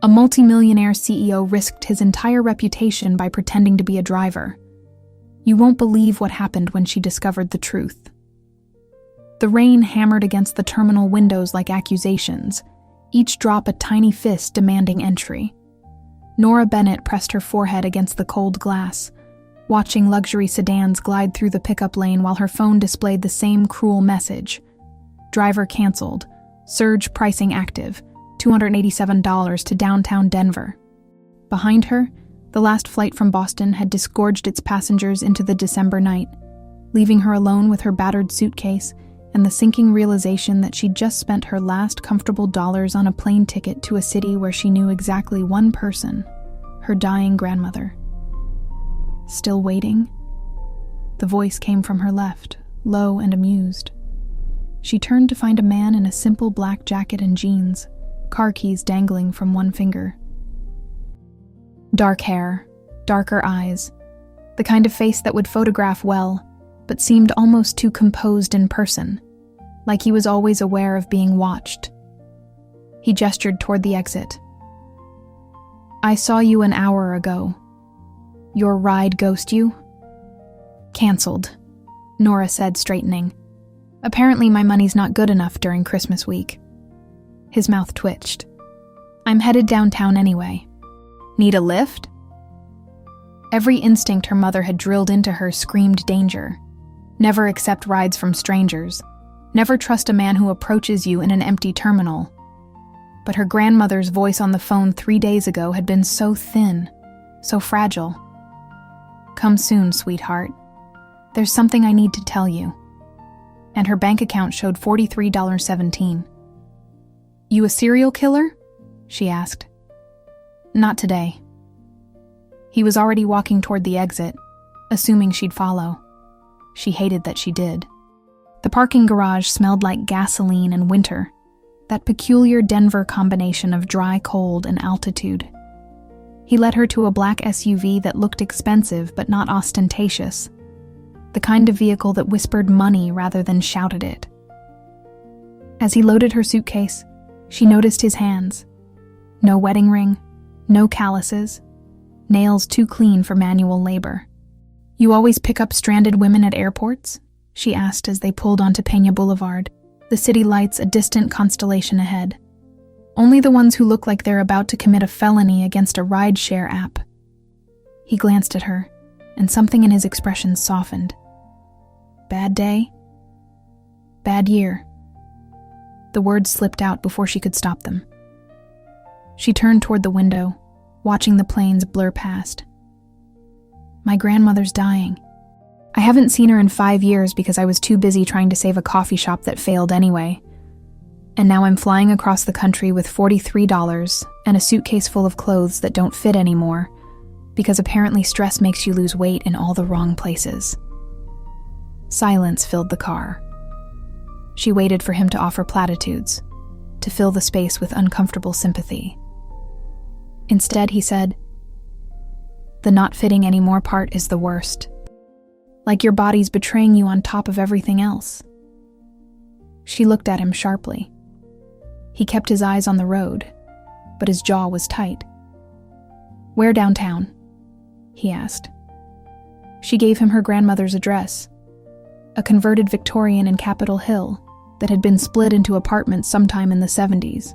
A multimillionaire CEO risked his entire reputation by pretending to be a driver. You won't believe what happened when she discovered the truth. The rain hammered against the terminal windows like accusations, each drop a tiny fist demanding entry. Nora Bennett pressed her forehead against the cold glass, watching luxury sedans glide through the pickup lane while her phone displayed the same cruel message. Driver canceled. Surge pricing active. $287 to downtown Denver. Behind her, the last flight from Boston had disgorged its passengers into the December night, leaving her alone with her battered suitcase and the sinking realization that she'd just spent her last comfortable dollars on a plane ticket to a city where she knew exactly one person, her dying grandmother. Still waiting? The voice came from her left, low and amused. She turned to find a man in a simple black jacket and jeans, car keys dangling from one finger. Dark hair, darker eyes, the kind of face that would photograph well, but seemed almost too composed in person, like he was always aware of being watched. He gestured toward the exit. "I saw you an hour ago. Your ride ghost you?" "Cancelled," Nora said, straightening. "Apparently my money's not good enough during Christmas week." His mouth twitched. "I'm headed downtown anyway." "Need a lift?" Every instinct her mother had drilled into her screamed danger. Never accept rides from strangers. Never trust a man who approaches you in an empty terminal. But her grandmother's voice on the phone 3 days ago had been so thin, so fragile. "Come soon, sweetheart. There's something I need to tell you." And her bank account showed $43.17. "You a serial killer?" she asked. "Not today." He was already walking toward the exit, assuming she'd follow. She hated that she did. The parking garage smelled like gasoline and winter, that peculiar Denver combination of dry cold and altitude. He led her to a black SUV that looked expensive but not ostentatious, the kind of vehicle that whispered money rather than shouted it. As he loaded her suitcase, she noticed his hands. No wedding ring, no calluses, nails too clean for manual labor. "You always pick up stranded women at airports?" she asked as they pulled onto Peña Boulevard, the city lights a distant constellation ahead. "Only the ones who look like they're about to commit a felony against a ride-share app." He glanced at her, and something in his expression softened. "Bad day? Bad year." The words slipped out before she could stop them. She turned toward the window, watching the planes blur past. "My grandmother's dying. I haven't seen her in 5 years because I was too busy trying to save a coffee shop that failed anyway. And now I'm flying across the country with $43 and a suitcase full of clothes that don't fit anymore, because apparently stress makes you lose weight in all the wrong places." Silence filled the car. She waited for him to offer platitudes, to fill the space with uncomfortable sympathy. Instead, he said, "The not fitting anymore part is the worst. Like your body's betraying you on top of everything else." She looked at him sharply. He kept his eyes on the road, but his jaw was tight. "Where downtown?" he asked. She gave him her grandmother's address, a converted Victorian in Capitol Hill that had been split into apartments sometime in the 70s.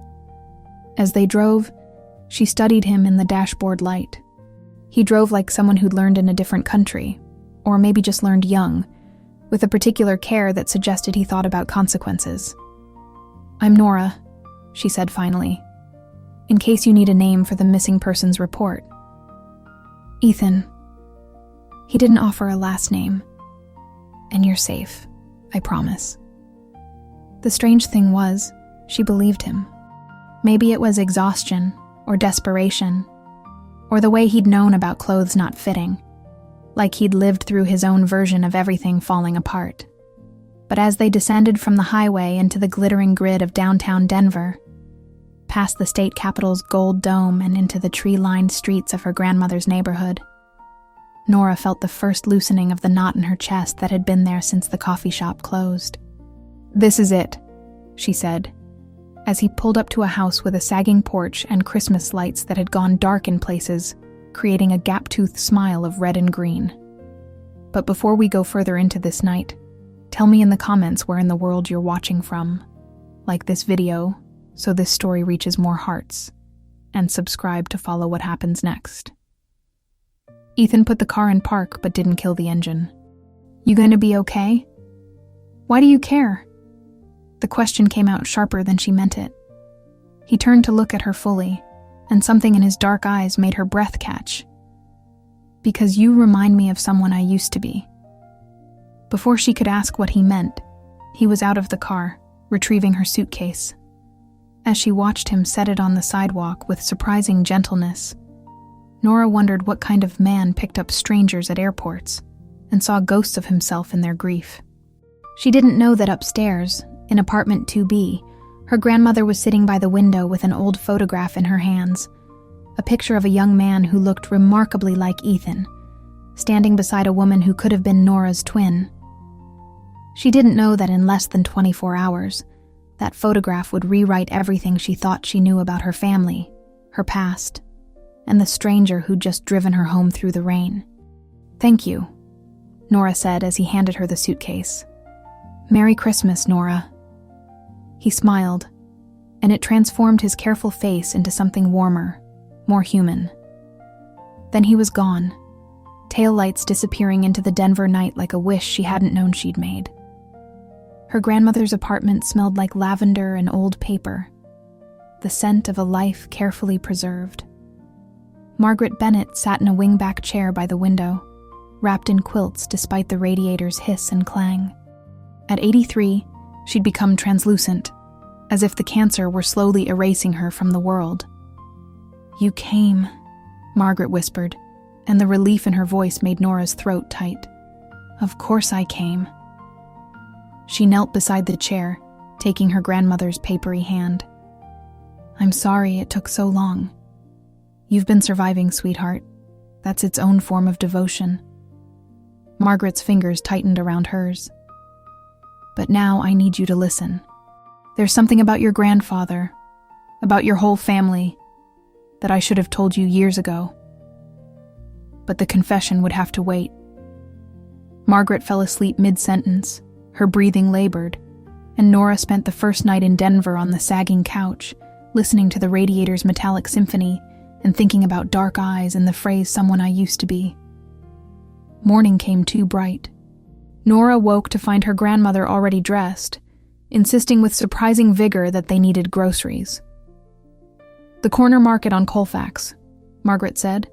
As they drove, she studied him in the dashboard light. He drove like someone who'd learned in a different country, or maybe just learned young, with a particular care that suggested he thought about consequences. "I'm Nora," she said finally, "in case you need a name for the missing persons report." "Ethan." He didn't offer a last name. "And you're safe, I promise." The strange thing was, she believed him. Maybe it was exhaustion, or desperation, or the way he'd known about clothes not fitting, like he'd lived through his own version of everything falling apart. But as they descended from the highway into the glittering grid of downtown Denver, past the state capitol's gold dome and into the tree-lined streets of her grandmother's neighborhood, Nora felt the first loosening of the knot in her chest that had been there since the coffee shop closed. "This is it," she said, as he pulled up to a house with a sagging porch and Christmas lights that had gone dark in places, creating a gap-toothed smile of red and green. But before we go further into this night, tell me in the comments where in the world you're watching from. Like this video so this story reaches more hearts, and subscribe to follow what happens next. Ethan put the car in park but didn't kill the engine. You gonna be okay? Why do you care? The question came out sharper than she meant it. He turned to look at her fully, and something in his dark eyes made her breath catch. Because you remind me of someone I used to be. Before she could ask what he meant, he was out of the car, retrieving her suitcase. As she watched him set it on the sidewalk with surprising gentleness, Nora wondered what kind of man picked up strangers at airports and saw ghosts of himself in their grief. She didn't know that upstairs, in apartment 2B, her grandmother was sitting by the window with an old photograph in her hands, a picture of a young man who looked remarkably like Ethan, standing beside a woman who could have been Nora's twin. She didn't know that in less than 24 hours, that photograph would rewrite everything she thought she knew about her family, her past, and the stranger who'd just driven her home through the rain. "Thank you," Nora said as he handed her the suitcase. "Merry Christmas, Nora." He smiled, and it transformed his careful face into something warmer, more human. Then he was gone, taillights disappearing into the Denver night like a wish she hadn't known she'd made. Her grandmother's apartment smelled like lavender and old paper, the scent of a life carefully preserved. Margaret Bennett sat in a wingback chair by the window, wrapped in quilts despite the radiator's hiss and clang. At 83, she'd become translucent, as if the cancer were slowly erasing her from the world. "You came," Margaret whispered, and the relief in her voice made Nora's throat tight. "Of course I came." She knelt beside the chair, taking her grandmother's papery hand. "I'm sorry it took so long. You've been surviving, sweetheart. That's its own form of devotion." Margaret's fingers tightened around hers. "But now I need you to listen. There's something about your grandfather, about your whole family, that I should have told you years ago. But the confession would have to wait." Margaret fell asleep mid-sentence, her breathing labored, and Nora spent the first night in Denver on the sagging couch, listening to the radiator's metallic symphony and thinking about dark eyes and the phrase "someone I used to be." Morning came too bright. Nora woke to find her grandmother already dressed, insisting with surprising vigor that they needed groceries. "The corner market on Colfax," Margaret said.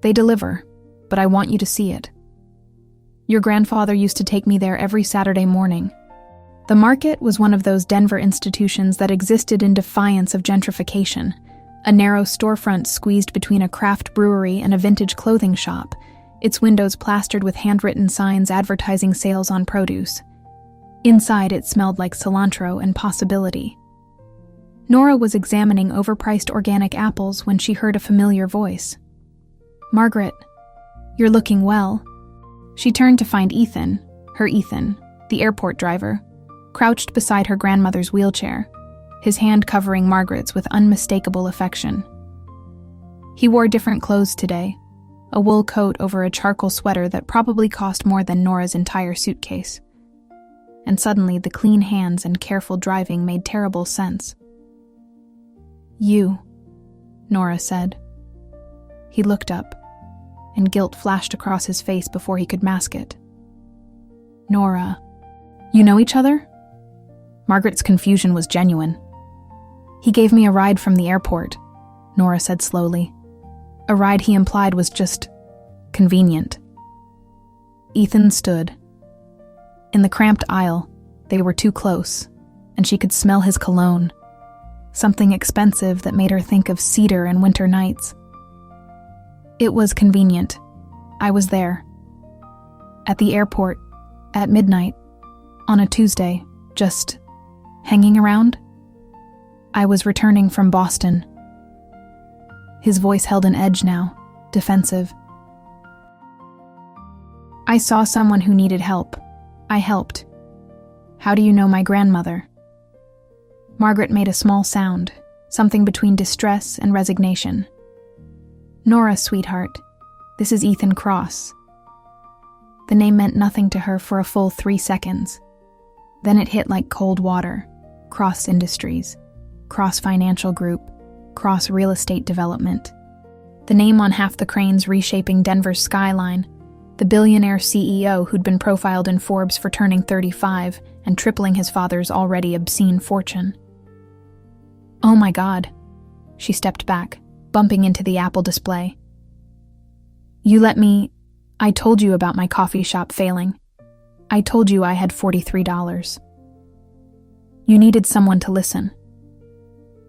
"They deliver, but I want you to see it. Your grandfather used to take me there every Saturday morning." The market was one of those Denver institutions that existed in defiance of gentrification, a narrow storefront squeezed between a craft brewery and a vintage clothing shop, its windows plastered with handwritten signs advertising sales on produce. Inside, it smelled like cilantro and possibility. Nora was examining overpriced organic apples when she heard a familiar voice. "Margaret, you're looking well." She turned to find Ethan, the airport driver, crouched beside her grandmother's wheelchair, his hand covering Margaret's with unmistakable affection. He wore different clothes today, a wool coat over a charcoal sweater that probably cost more than Nora's entire suitcase. And suddenly the clean hands and careful driving made terrible sense. "You," Nora said. He looked up, and guilt flashed across his face before he could mask it. "Nora, you know each other?" Margaret's confusion was genuine. "He gave me a ride from the airport," Nora said slowly. "A ride he implied was just convenient." Ethan stood. In the cramped aisle, they were too close, and she could smell his cologne, something expensive that made her think of cedar and winter nights. "It was convenient. I was there. At the airport, at midnight, on a Tuesday, just hanging around. I was returning from Boston." His voice held an edge now, defensive. "I saw someone who needed help. I helped. How do you know my grandmother?" Margaret made a small sound, something between distress and resignation. "Nora, sweetheart, this is Ethan Cross." The name meant nothing to her for a full 3 seconds. Then it hit like cold water. Cross Industries, Cross Financial Group, Cross Real Estate Development. The name on half the cranes reshaping Denver's skyline, the billionaire CEO who'd been profiled in Forbes for turning 35 and tripling his father's already obscene fortune. "Oh my God." She stepped back, bumping into the Apple display. I told you about my coffee shop failing. I told you I had $43. You needed someone to listen."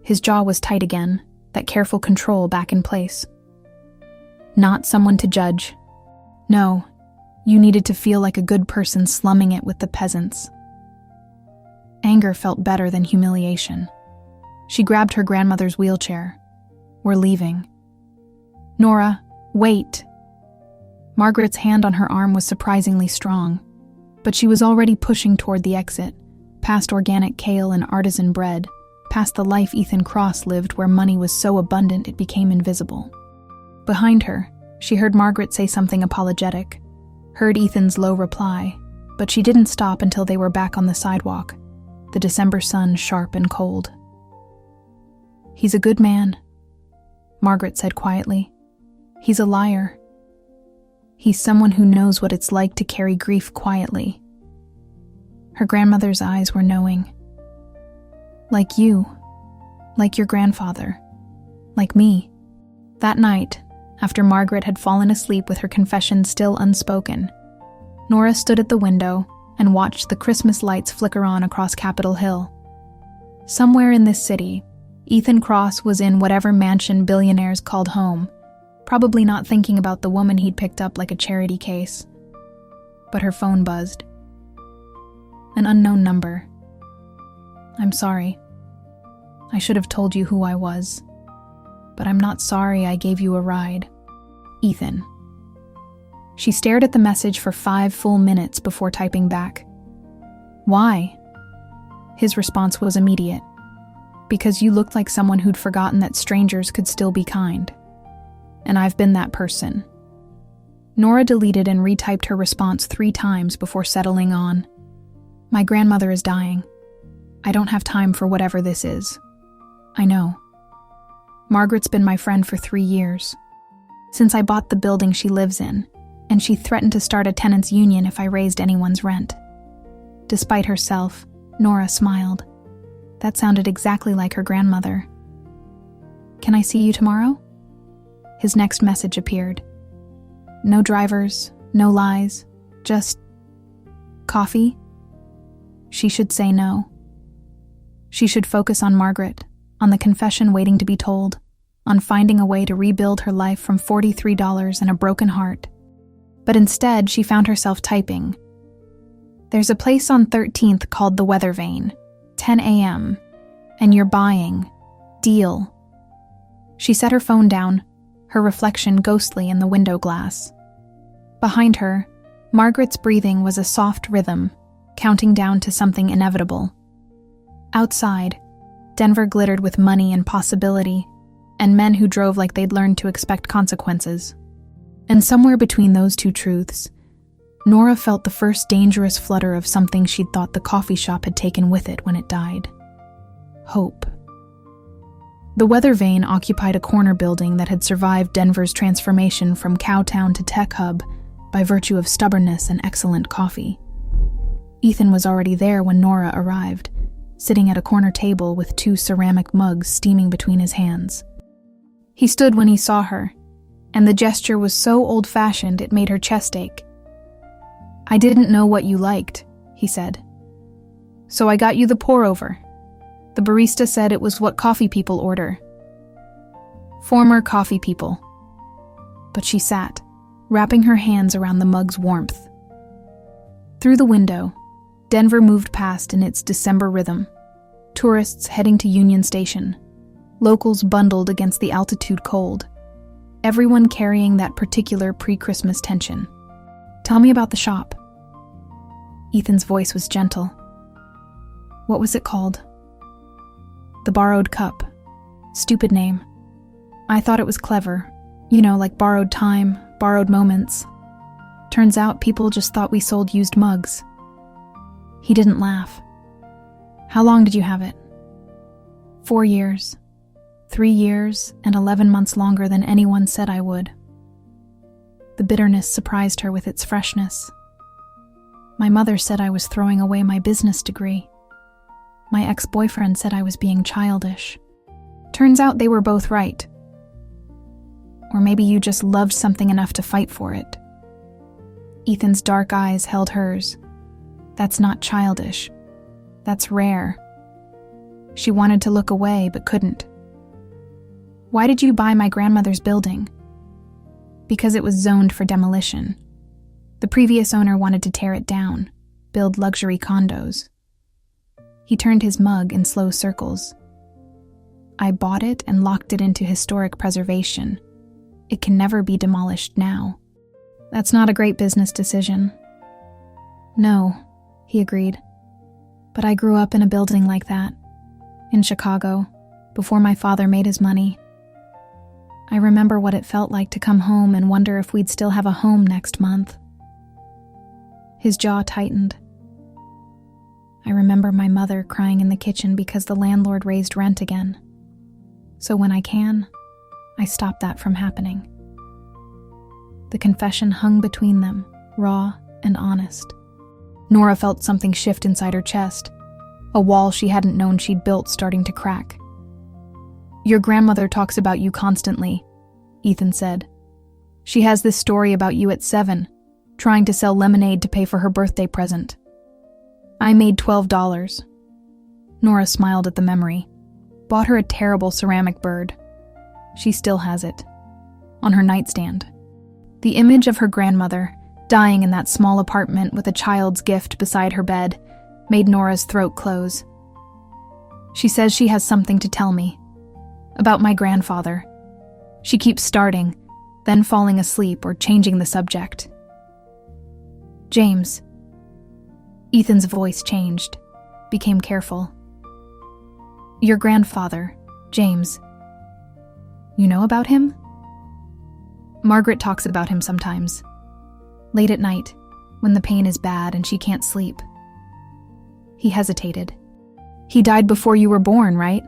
His jaw was tight again, that careful control back in place. "Not someone to judge. No, you needed to feel like a good person slumming it with the peasants." Anger felt better than humiliation. She grabbed her grandmother's wheelchair. "We're leaving." "Nora, wait." Margaret's hand on her arm was surprisingly strong, but she was already pushing toward the exit, past organic kale and artisan bread, past the life Ethan Cross lived where money was so abundant it became invisible. Behind her, she heard Margaret say something apologetic, heard Ethan's low reply, but she didn't stop until they were back on the sidewalk, the December sun sharp and cold. "He's a good man," Margaret said quietly. "He's a liar. He's someone who knows what it's like to carry grief quietly." Her grandmother's eyes were knowing. "Like you. Like your grandfather. Like me." That night, after Margaret had fallen asleep with her confession still unspoken, Nora stood at the window and watched the Christmas lights flicker on across Capitol Hill. Somewhere in this city, Ethan Cross was in whatever mansion billionaires called home, probably not thinking about the woman he'd picked up like a charity case. But her phone buzzed. An unknown number. "I'm sorry. I should have told you who I was. But I'm not sorry I gave you a ride. Ethan." She stared at the message for 5 full minutes before typing back. "Why?" His response was immediate. "Because you looked like someone who'd forgotten that strangers could still be kind. And I've been that person." Nora deleted and retyped her response 3 times before settling on, "My grandmother is dying. I don't have time for whatever this is. I know. Margaret's been my friend for 3 years, since I bought the building she lives in, and she threatened to start a tenants' union if I raised anyone's rent." Despite herself, Nora smiled. That sounded exactly like her grandmother. "Can I see you tomorrow?" His next message appeared. "No drivers, no lies, just coffee?" She should say no. She should focus on Margaret, on the confession waiting to be told, on finding a way to rebuild her life from $43 and a broken heart. But instead, she found herself typing, "There's a place on 13th called the Weather Vane, 10 a.m., and you're buying. Deal." She set her phone down, her reflection ghostly in the window glass. Behind her, Margaret's breathing was a soft rhythm, counting down to something inevitable. Outside, Denver glittered with money and possibility, and men who drove like they'd learned to expect consequences. And somewhere between those two truths, Nora felt the first dangerous flutter of something she'd thought the coffee shop had taken with it when it died. Hope. The Weather Vane occupied a corner building that had survived Denver's transformation from cowtown to tech hub by virtue of stubbornness and excellent coffee. Ethan was already there when Nora arrived, sitting at a corner table with 2 ceramic mugs steaming between his hands. He stood when he saw her, and the gesture was so old-fashioned it made her chest ache. "I didn't know what you liked," he said. "So I got you the pour-over. The barista said it was what coffee people order." Former coffee people. But she sat, wrapping her hands around the mug's warmth. Through the window, Denver moved past in its December rhythm. Tourists heading to Union Station. Locals bundled against the altitude cold. Everyone carrying that particular pre-Christmas tension. "Tell me about the shop." Ethan's voice was gentle. "What was it called?" The Borrowed Cup. Stupid name. I thought it was clever. You know, like borrowed time, borrowed moments. Turns out people just thought we sold used mugs. He didn't laugh. How long did you have it? 4 years. 3 years and 11 months longer than anyone said I would. The bitterness surprised her with its freshness. My mother said I was throwing away my business degree. My ex-boyfriend said I was being childish. Turns out they were both right. Or maybe you just loved something enough to fight for it. Ethan's dark eyes held hers. That's not childish. That's rare. She wanted to look away, but couldn't. Why did you buy my grandmother's building? Because it was zoned for demolition. The previous owner wanted to tear it down, build luxury condos. He turned his mug in slow circles. I bought it and locked it into historic preservation. It can never be demolished now. That's not a great business decision. No, he agreed. But I grew up in a building like that, in Chicago, before my father made his money. I remember what it felt like to come home and wonder if we'd still have a home next month. His jaw tightened. I remember my mother crying in the kitchen because the landlord raised rent again. So when I can, I stop that from happening. The confession hung between them, raw and honest. Nora felt something shift inside her chest, a wall she hadn't known she'd built starting to crack. Your grandmother talks about you constantly, Ethan said. She has this story about you at 7, trying to sell lemonade to pay for her birthday present. I made $12. Nora smiled at the memory. Bought her a terrible ceramic bird. She still has it, on her nightstand. The image of her grandmother, dying in that small apartment with a child's gift beside her bed, made Nora's throat close. She says she has something to tell me. About my grandfather. She keeps starting, then falling asleep or changing the subject. James. Ethan's voice changed, became careful. Your grandfather, James. You know about him? Margaret talks about him sometimes. Late at night, when the pain is bad and she can't sleep. He hesitated. He died before you were born, right?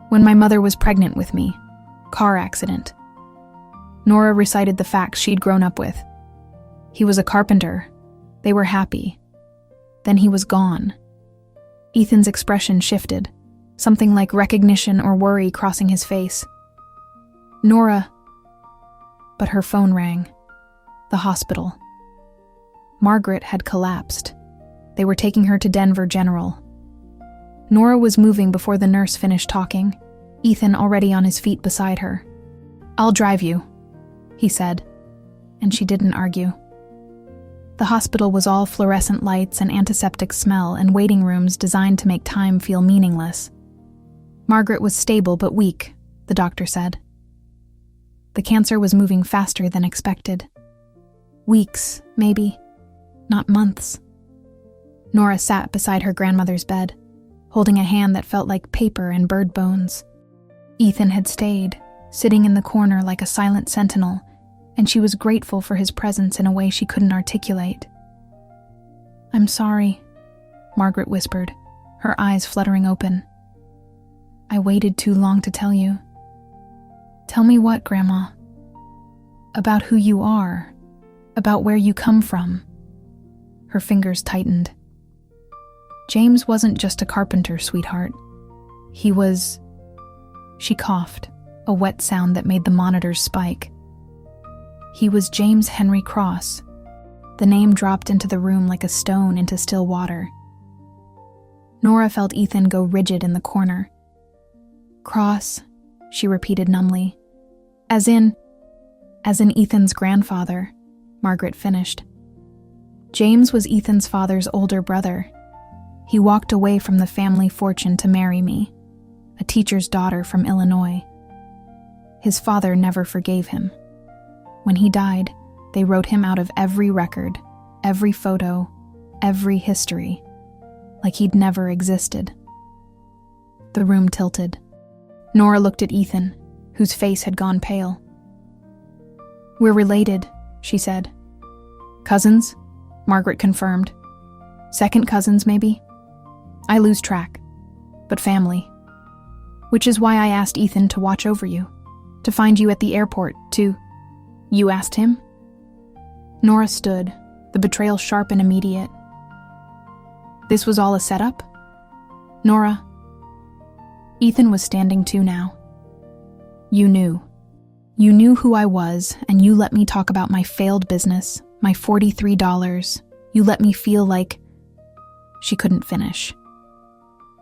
When my mother was pregnant with me. Car accident. Nora recited the facts she'd grown up with. He was a carpenter. They were happy. Then he was gone. Ethan's expression shifted, something like recognition or worry crossing his face. Nora. But her phone rang. The hospital. Margaret had collapsed. They were taking her to Denver General. Nora was moving before the nurse finished talking, Ethan already on his feet beside her. I'll drive you, he said, and she didn't argue. The hospital was all fluorescent lights and antiseptic smell and waiting rooms designed to make time feel meaningless. Margaret was stable but weak, the doctor said. The cancer was moving faster than expected. Weeks, maybe, not months. Nora sat beside her grandmother's bed, holding a hand that felt like paper and bird bones. Ethan had stayed, sitting in the corner like a silent sentinel, and she was grateful for his presence in a way she couldn't articulate. I'm sorry, Margaret whispered, her eyes fluttering open. I waited too long to tell you. Tell me what, Grandma? About who you are, about where you come from. Her fingers tightened. James wasn't just a carpenter, sweetheart. He was... She coughed, a wet sound that made the monitors spike. He was James Henry Cross. The name dropped into the room like a stone into still water. Nora felt Ethan go rigid in the corner. Cross, she repeated numbly. As in Ethan's grandfather, Margaret finished. James was Ethan's father's older brother. He walked away from the family fortune to marry me, a teacher's daughter from Illinois. His father never forgave him. When he died, they wrote him out of every record, every photo, every history, like he'd never existed. The room tilted. Nora looked at Ethan, whose face had gone pale. "We're related," she said. "Cousins?" Margaret confirmed. "Second cousins, maybe? I lose track. But family. Which is why I asked Ethan to watch over you, to find you at the airport, to..." "You asked him?" Nora stood, the betrayal sharp and immediate. "This was all a setup?" "Nora." Ethan was standing too now. "You knew. You knew who I was, and you let me talk about my failed business, my $43. You let me feel like..." She couldn't finish.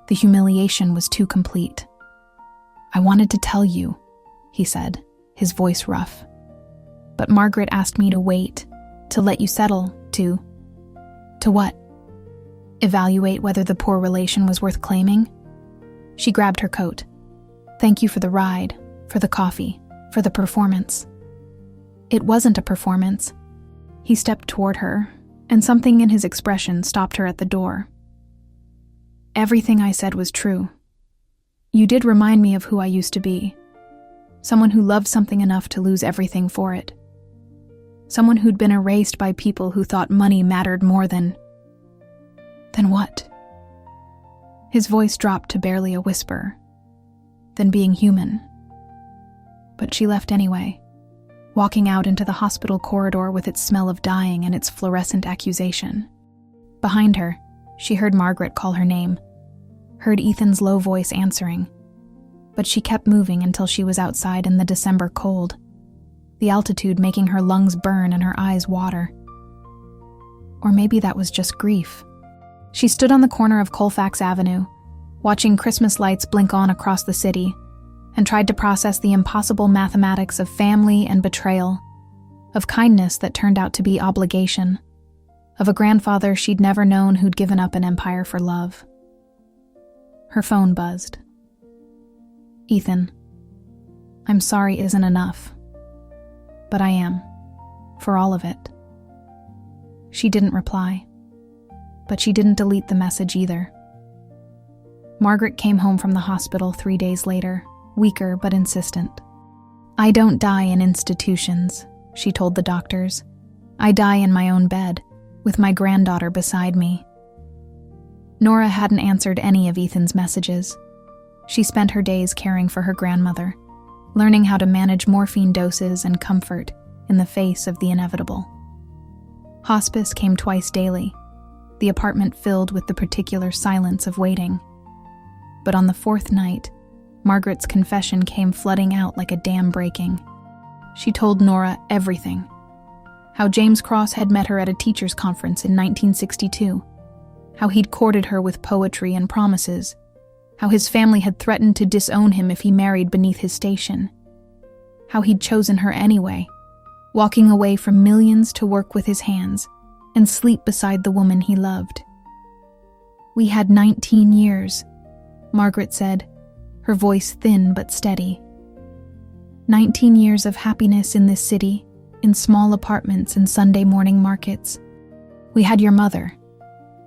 The humiliation was too complete. "I wanted to tell you," he said, his voice rough. "But Margaret asked me to wait, to let you settle, to..." "To what?" "Evaluate whether the poor relation was worth claiming." She grabbed her coat. "Thank you for the ride, for the coffee, for the performance." It wasn't a performance. He stepped toward her, and something in his expression stopped her at the door. "Everything I said was true. You did remind me of who I used to be. Someone who loved something enough to lose everything for it. Someone who'd been erased by people who thought money mattered more than..." "Than what?" His voice dropped to barely a whisper. "Than being human." But she left anyway, walking out into the hospital corridor with its smell of dying and its fluorescent accusation. Behind her, she heard Margaret call her name, heard Ethan's low voice answering, but she kept moving until she was outside in the December cold, the altitude making her lungs burn and her eyes water. Or maybe that was just grief. She stood on the corner of Colfax Avenue, watching Christmas lights blink on across the city, and tried to process the impossible mathematics of family and betrayal, of kindness that turned out to be obligation, of a grandfather she'd never known who'd given up an empire for love. Her phone buzzed. "Ethan, I'm sorry isn't enough. But I am, for all of it." She didn't reply, but she didn't delete the message either. Margaret came home from the hospital 3 days later, weaker but insistent. "I don't die in institutions," she told the doctors. "I die in my own bed, with my granddaughter beside me." Nora hadn't answered any of Ethan's messages. She spent her days caring for her grandmother, learning how to manage morphine doses and comfort in the face of the inevitable. Hospice came twice daily, the apartment filled with the particular silence of waiting. But on the fourth night, Margaret's confession came flooding out like a dam breaking. She told Nora everything. How James Cross had met her at a teachers' conference in 1962. How he'd courted her with poetry and promises. How his family had threatened to disown him if he married beneath his station. How he'd chosen her anyway, walking away from millions to work with his hands and sleep beside the woman he loved. "We had 19 years, Margaret said, her voice thin but steady. 19 years of happiness in this city, in small apartments and Sunday morning markets. We had your mother.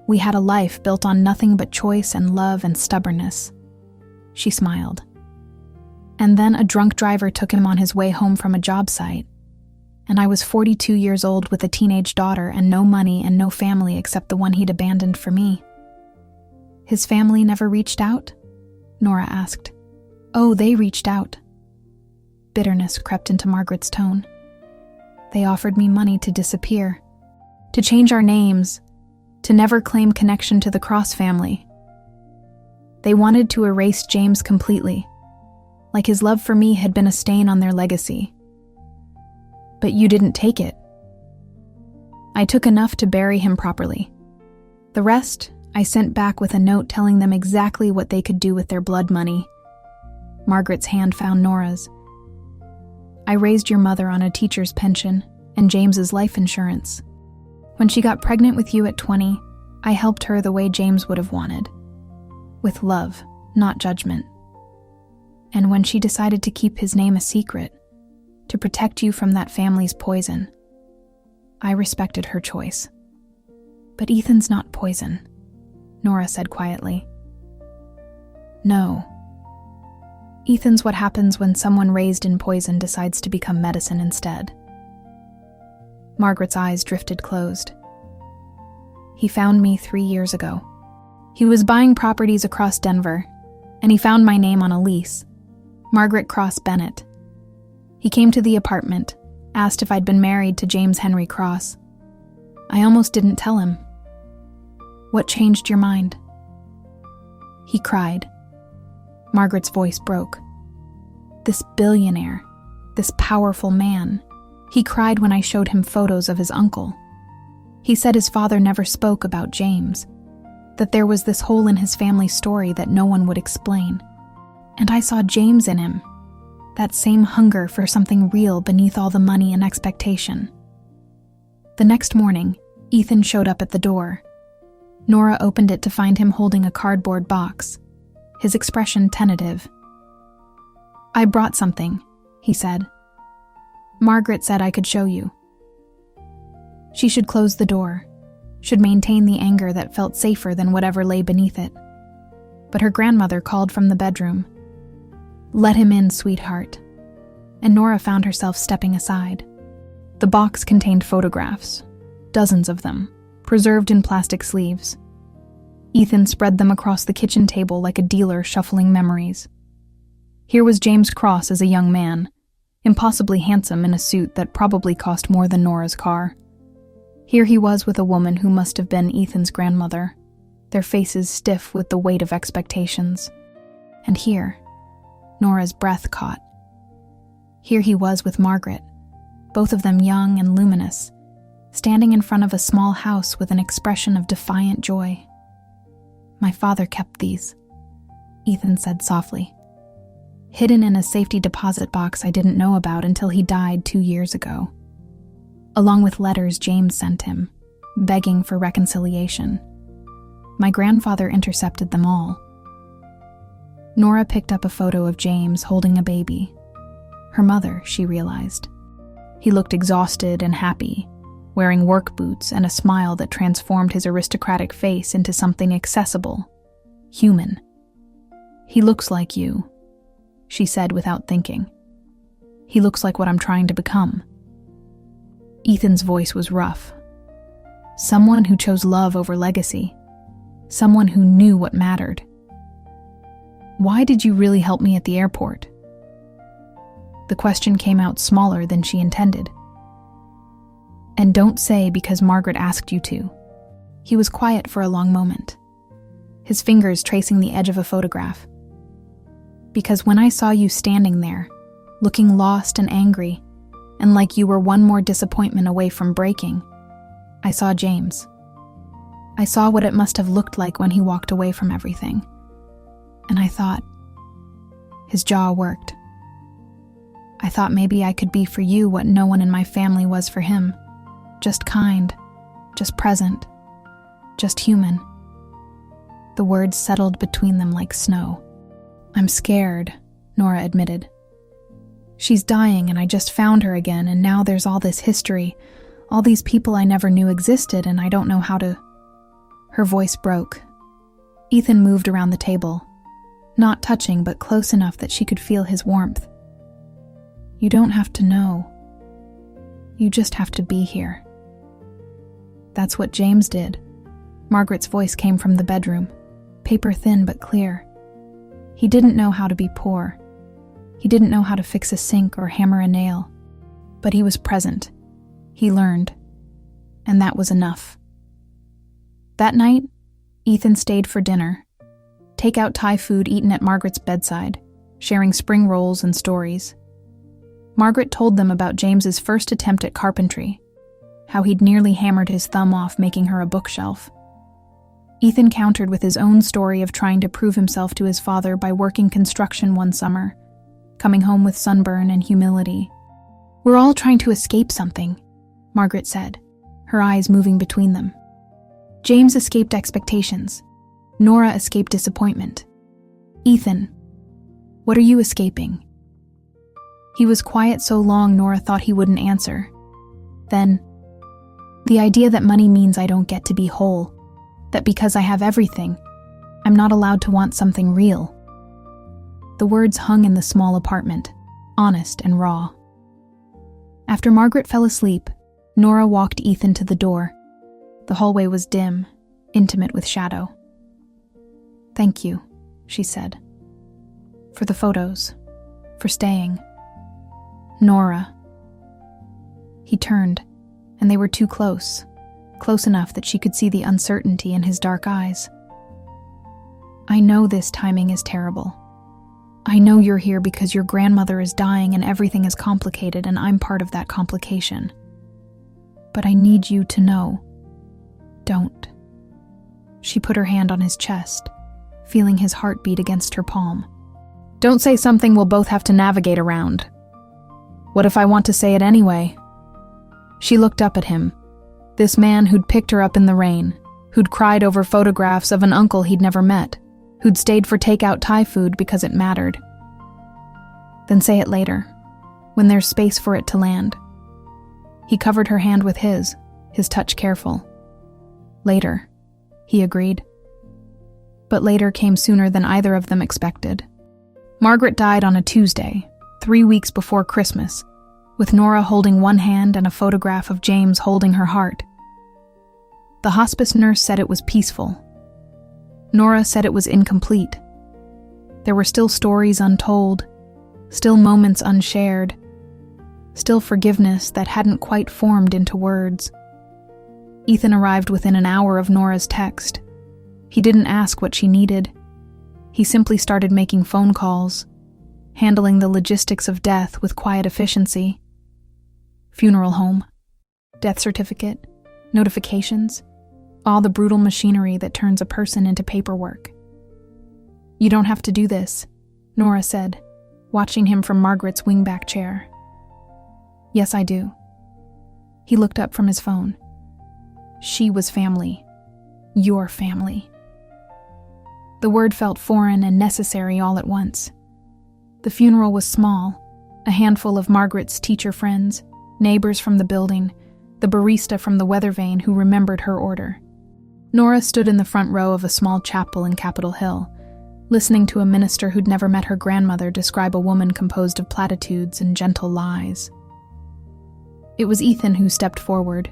We had a life built on nothing but choice and love and stubbornness." She smiled. "And then a drunk driver took him on his way home from a job site. And I was 42 years old with a teenage daughter and no money and no family except the one he'd abandoned for me." "His family never reached out?" Nora asked. "Oh, they reached out." Bitterness crept into Margaret's tone. "They offered me money to disappear, to change our names, to never claim connection to the Cross family. They wanted to erase James completely, like his love for me had been a stain on their legacy. But you didn't take it." "I took enough to bury him properly. The rest, I sent back with a note telling them exactly what they could do with their blood money." Margaret's hand found Nora's. "I raised your mother on a teacher's pension and James's life insurance. When she got pregnant with you at 20, I helped her the way James would have wanted. With love, not judgment. And when she decided to keep his name a secret, to protect you from that family's poison, I respected her choice. But Ethan's not poison," Nora said quietly. "No," Ethan's what happens when someone raised in poison decides to become medicine instead. Margaret's eyes drifted closed. He found me 3 years ago. He was buying properties across Denver, and he found my name on a lease, Margaret Cross Bennett. He came to the apartment, asked if I'd been married to James Henry Cross. I almost didn't tell him. What changed your mind? He cried. Margaret's voice broke. This billionaire, this powerful man, he cried when I showed him photos of his uncle. He said his father never spoke about James, that there was this hole in his family story that no one would explain. And I saw James in him, that same hunger for something real beneath all the money and expectation. The next morning, Ethan showed up at the door. Nora opened it to find him holding a cardboard box, his expression tentative. I brought something, he said. Margaret said I could show you. She should close the door, should maintain the anger that felt safer than whatever lay beneath it. But her grandmother called from the bedroom. Let him in, sweetheart. And Nora found herself stepping aside. The box contained photographs, dozens of them, preserved in plastic sleeves. Ethan spread them across the kitchen table like a dealer shuffling memories. Here was James Cross as a young man, impossibly handsome in a suit that probably cost more than Nora's car. Here he was with a woman who must have been Ethan's grandmother, their faces stiff with the weight of expectations. And here, Nora's breath caught. Here he was with Margaret, both of them young and luminous, standing in front of a small house with an expression of defiant joy. My father kept these, Ethan said softly. Hidden in a safety deposit box I didn't know about until he died 2 years ago. Along with letters James sent him, begging for reconciliation. My grandfather intercepted them all. Nora picked up a photo of James holding a baby. Her mother, she realized. He looked exhausted and happy, wearing work boots and a smile that transformed his aristocratic face into something accessible, human. He looks like you, she said without thinking. He looks like what I'm trying to become. Ethan's voice was rough. Someone who chose love over legacy. Someone who knew what mattered. Why did you really help me at the airport? The question came out smaller than she intended. And don't say because Margaret asked you to. He was quiet for a long moment, his fingers tracing the edge of a photograph. Because when I saw you standing there, looking lost and angry, and like you were one more disappointment away from breaking, I saw James. I saw what it must have looked like when he walked away from everything. And I thought, his jaw worked. I thought maybe I could be for you what no one in my family was for him. Just kind, just present, just human. The words settled between them like snow. I'm scared, Nora admitted. She's dying and I just found her again, and now there's all this history, all these people I never knew existed, and I don't know how to... Her voice broke. Ethan moved around the table, not touching but close enough that she could feel his warmth. You don't have to know. You just have to be here. That's what James did. Margaret's voice came from the bedroom, paper thin but clear. He didn't know how to be poor. He didn't know how to fix a sink or hammer a nail. But he was present. He learned. And that was enough. That night, Ethan stayed for dinner. Takeout Thai food eaten at Margaret's bedside, sharing spring rolls and stories. Margaret told them about James's first attempt at carpentry, how he'd nearly hammered his thumb off making her a bookshelf. Ethan countered with his own story of trying to prove himself to his father by working construction one summer, coming home with sunburn and humility. We're all trying to escape something, Margaret said, her eyes moving between them. James escaped expectations. Nora escaped disappointment. Ethan, what are you escaping? He was quiet so long Nora thought he wouldn't answer. Then, the idea that money means I don't get to be whole, that because I have everything, I'm not allowed to want something real. The words hung in the small apartment, honest and raw. After Margaret fell asleep, Nora walked Ethan to the door. The hallway was dim, intimate with shadow. "Thank you," she said. "For the photos. For staying." "Nora." He turned, and they were too close. Close enough that she could see the uncertainty in his dark eyes. "I know this timing is terrible. I know you're here because your grandmother is dying and everything is complicated and I'm part of that complication. But I need you to know. Don't." She put her hand on his chest, feeling his heartbeat against her palm. "Don't say something we'll both have to navigate around. What if I want to say it anyway?" She looked up at him, this man who'd picked her up in the rain, who'd cried over photographs of an uncle he'd never met, who'd stayed for takeout Thai food because it mattered. "Then say it later, when there's space for it to land." He covered her hand with his touch careful. "Later," he agreed. But later came sooner than either of them expected. Margaret died on a Tuesday, 3 weeks before Christmas, with Nora holding one hand and a photograph of James holding her heart. The hospice nurse said it was peaceful. Nora said it was incomplete. There were still stories untold, still moments unshared, still forgiveness that hadn't quite formed into words. Ethan arrived within an hour of Nora's text. He didn't ask what she needed. He simply started making phone calls, handling the logistics of death with quiet efficiency. Funeral home, death certificate, notifications, all the brutal machinery that turns a person into paperwork. "You don't have to do this," Nora said, watching him from Margaret's wingback chair. "Yes, I do." He looked up from his phone. She was family. Your family. The word felt foreign and necessary all at once. The funeral was small, a handful of Margaret's teacher friends, neighbors from the building, the barista from the weather vane who remembered her order. Nora stood in the front row of a small chapel in Capitol Hill, listening to a minister who'd never met her grandmother describe a woman composed of platitudes and gentle lies. It was Ethan who stepped forward,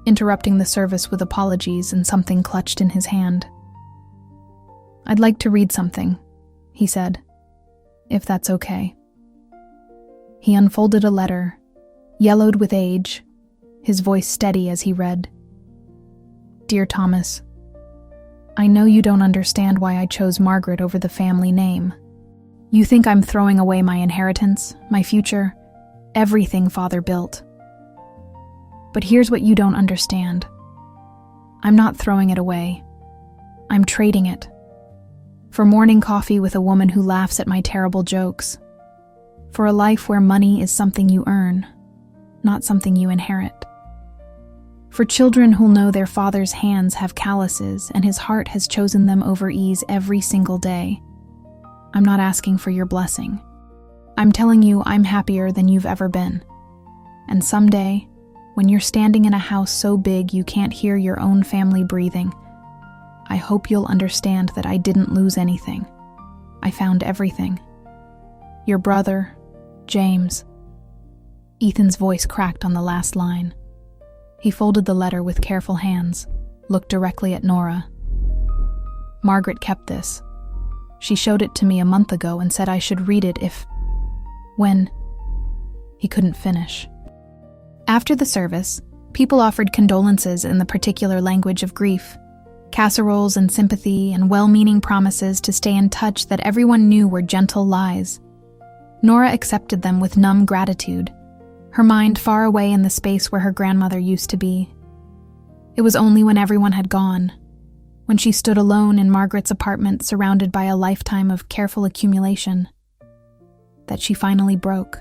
interrupting the service with apologies and something clutched in his hand. "I'd like to read something," he said, "if that's okay." He unfolded a letter, yellowed with age, his voice steady as he read. "Dear Thomas, I know you don't understand why I chose Margaret over the family name. You think I'm throwing away my inheritance, my future, everything Father built. But here's what you don't understand. I'm not throwing it away. I'm trading it. For morning coffee with a woman who laughs at my terrible jokes. For a life where money is something you earn, not something you inherit. For children who'll know their father's hands have calluses and his heart has chosen them over ease every single day. I'm not asking for your blessing. I'm telling you I'm happier than you've ever been. And someday, when you're standing in a house so big you can't hear your own family breathing, I hope you'll understand that I didn't lose anything. I found everything. Your brother, James." Ethan's voice cracked on the last line. He folded the letter with careful hands, looked directly at Nora. "Margaret kept this. She showed it to me a month ago and said I should read it when..." He couldn't finish. After the service, people offered condolences in the particular language of grief, casseroles and sympathy and well-meaning promises to stay in touch that everyone knew were gentle lies. Nora accepted them with numb gratitude, her mind far away in the space where her grandmother used to be. It was only when everyone had gone, when she stood alone in Margaret's apartment surrounded by a lifetime of careful accumulation, that she finally broke.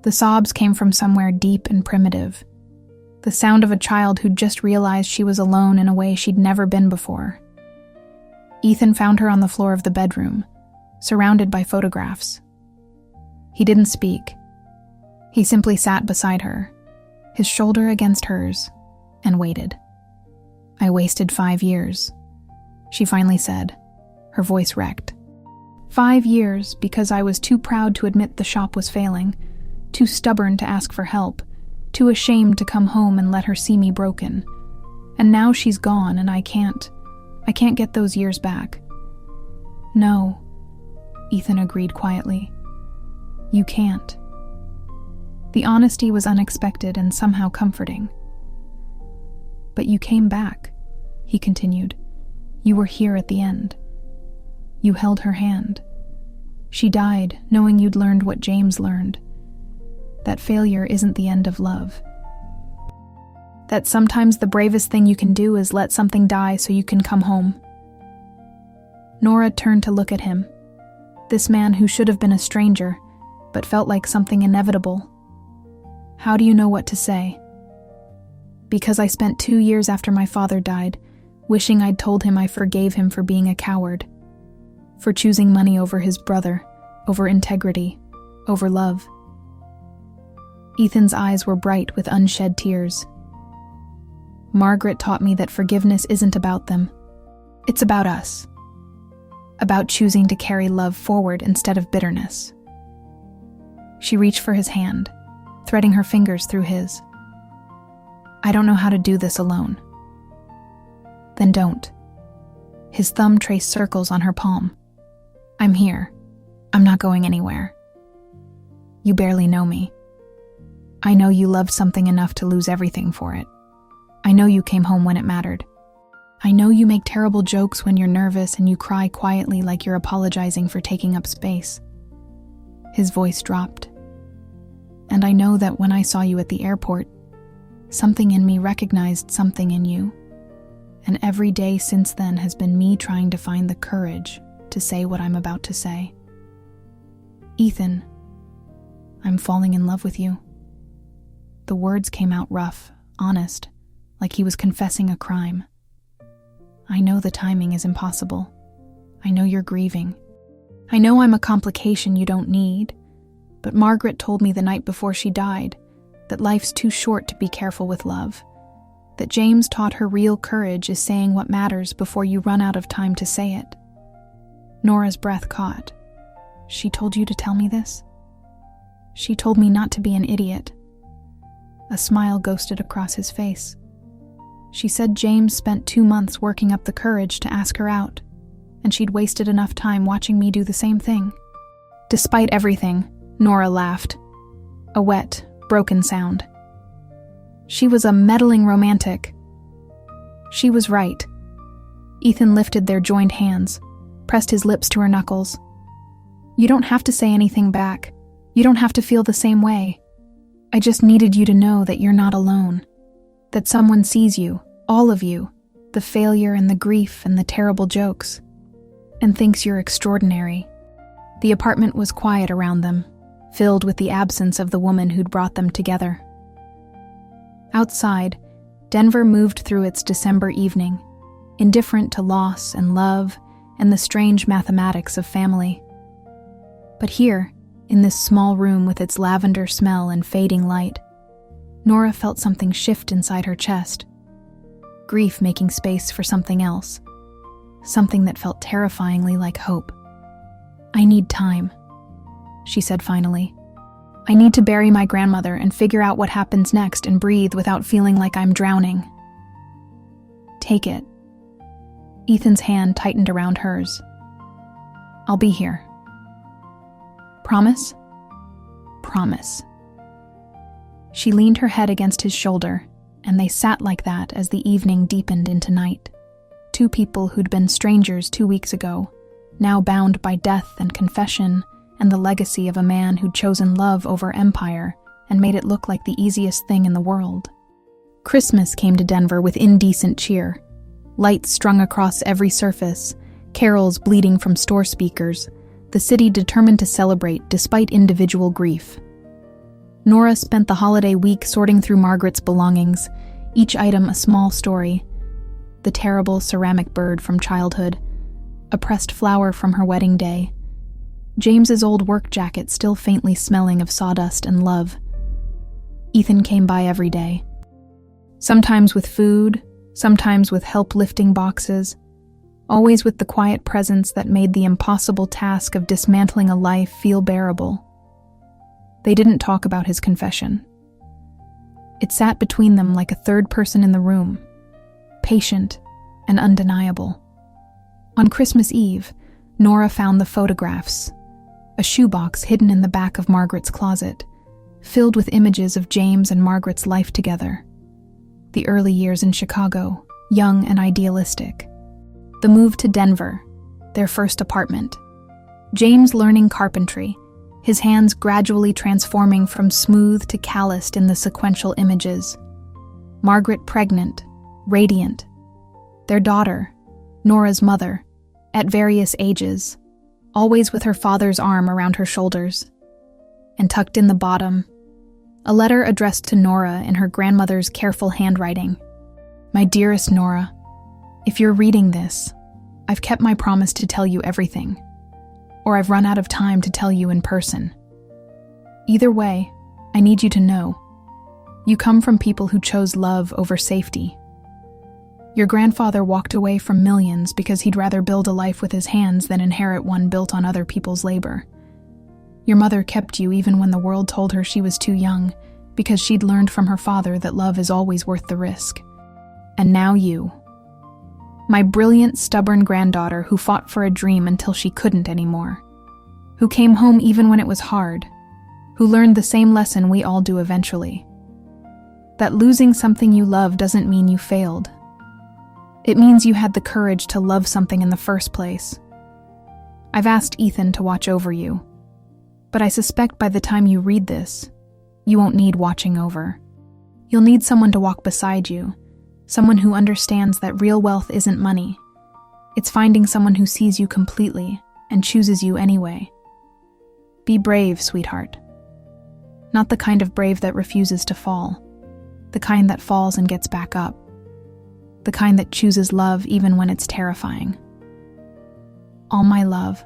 The sobs came from somewhere deep and primitive, the sound of a child who'd just realized she was alone in a way she'd never been before. Ethan found her on the floor of the bedroom, surrounded by photographs. He didn't speak. He simply sat beside her, his shoulder against hers, and waited. "I wasted 5 years," she finally said, her voice wrecked. 5 years because I was too proud to admit the shop was failing, too stubborn to ask for help, too ashamed to come home and let her see me broken. And now she's gone and I can't get those years back. No, Ethan agreed quietly. You can't. The honesty was unexpected and somehow comforting. But you came back, he continued. You were here at the end. You held her hand. She died knowing you'd learned what James learned. That failure isn't the end of love. That sometimes the bravest thing you can do is let something die so you can come home. Nora turned to look at him. This man who should have been a stranger, but felt like something inevitable. How do you know what to say? Because I spent 2 years after my father died, wishing I'd told him I forgave him for being a coward, for choosing money over his brother, over integrity, over love. Ethan's eyes were bright with unshed tears. Margaret taught me that forgiveness isn't about them. It's about us. About choosing to carry love forward instead of bitterness. She reached for his hand, threading her fingers through his. I don't know how to do this alone. Then don't. His thumb traced circles on her palm. I'm here. I'm not going anywhere. You barely know me. I know you loved something enough to lose everything for it. I know you came home when it mattered. I know you make terrible jokes when you're nervous and you cry quietly like you're apologizing for taking up space. His voice dropped. And I know that when I saw you at the airport, something in me recognized something in you. And every day since then has been me trying to find the courage to say what I'm about to say. Ethan, I'm falling in love with you. The words came out rough, honest, like he was confessing a crime. I know the timing is impossible. I know you're grieving. I know I'm a complication you don't need, but Margaret told me the night before she died that life's too short to be careful with love, that James taught her real courage is saying what matters before you run out of time to say it. Nora's breath caught. She told you to tell me this? She told me not to be an idiot. A smile ghosted across his face. She said James spent 2 months working up the courage to ask her out, and she'd wasted enough time watching me do the same thing. Despite everything, Nora laughed. A wet, broken sound. She was a meddling romantic. She was right. Ethan lifted their joined hands, pressed his lips to her knuckles. You don't have to say anything back. You don't have to feel the same way. I just needed you to know that you're not alone. That someone sees you, all of you, the failure and the grief and the terrible jokes, and thinks you're extraordinary. The apartment was quiet around them, filled with the absence of the woman who'd brought them together. Outside, Denver moved through its December evening, indifferent to loss and love and the strange mathematics of family. But here, in this small room with its lavender smell and fading light, Nora felt something shift inside her chest. Grief making space for something else. Something that felt terrifyingly like hope. I need time, she said finally. I need to bury my grandmother and figure out what happens next and breathe without feeling like I'm drowning. Take it. Ethan's hand tightened around hers. I'll be here. Promise? Promise. She leaned her head against his shoulder, and they sat like that as the evening deepened into night. Two people who'd been strangers 2 weeks ago, now bound by death and confession and the legacy of a man who'd chosen love over empire and made it look like the easiest thing in the world. Christmas came to Denver with indecent cheer. Lights strung across every surface, carols bleeding from store speakers, the city determined to celebrate despite individual grief. Nora spent the holiday week sorting through Margaret's belongings, each item a small story. The terrible ceramic bird from childhood, a pressed flower from her wedding day, James's old work jacket still faintly smelling of sawdust and love. Ethan came by every day. Sometimes with food, sometimes with help lifting boxes, always with the quiet presence that made the impossible task of dismantling a life feel bearable. They didn't talk about his confession. It sat between them like a third person in the room, patient and undeniable. On Christmas Eve, Nora found the photographs, a shoebox hidden in the back of Margaret's closet, filled with images of James and Margaret's life together. The early years in Chicago, young and idealistic. The move to Denver, their first apartment. James learning carpentry, his hands gradually transforming from smooth to calloused in the sequential images. Margaret pregnant, radiant. Their daughter, Nora's mother, at various ages, always with her father's arm around her shoulders. And tucked in the bottom, a letter addressed to Nora in her grandmother's careful handwriting. My dearest Nora, if you're reading this, I've kept my promise to tell you everything, or I've run out of time to tell you in person. Either way, I need you to know, you come from people who chose love over safety. Your grandfather walked away from millions because he'd rather build a life with his hands than inherit one built on other people's labor. Your mother kept you even when the world told her she was too young, because she'd learned from her father that love is always worth the risk. And now you. My brilliant, stubborn granddaughter who fought for a dream until she couldn't anymore. Who came home even when it was hard. Who learned the same lesson we all do eventually. That losing something you love doesn't mean you failed. It means you had the courage to love something in the first place. I've asked Ethan to watch over you, but I suspect by the time you read this, you won't need watching over. You'll need someone to walk beside you, someone who understands that real wealth isn't money. It's finding someone who sees you completely and chooses you anyway. Be brave, sweetheart. Not the kind of brave that refuses to fall, the kind that falls and gets back up. The kind that chooses love even when it's terrifying. All my love.